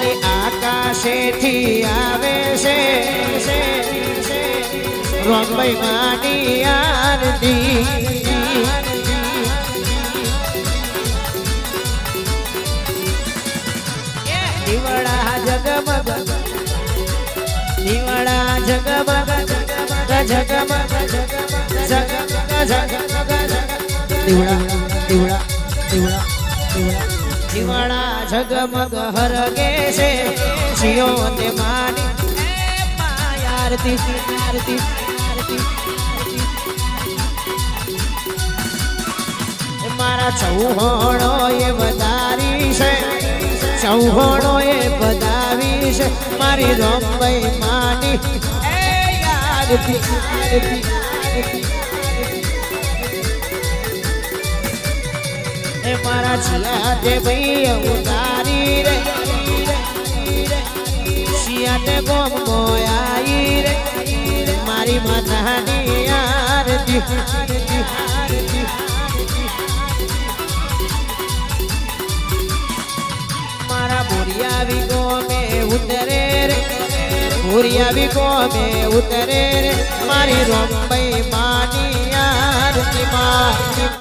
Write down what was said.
ઓલી આકાશેથી આવે છે રોમભાઈ માની આરતી દીવડા જગમગ દીવડા જગમગ જગમગ દીવડા દીવડા દીવડા દીવડા જગમગ હરગે છે શિયો તે માની આરતી આરતી મારા ચૌહાણો એ વધારી છે ચૌહાણો એ બધાવી છે મારી રોમભાઈ માની આરતી આરતી એ મારા છિયા તે ભાઈ ઉતારી રે શિયા તે ગોમ મોયાઈ રે મારી માતાની આરતી આરતી આરતી મારા બોરિયા વિગો મે ઉતરે રે બોરિયા વિગો મે ઉતરે રે મારી રોમભાઈ માની આરતી માં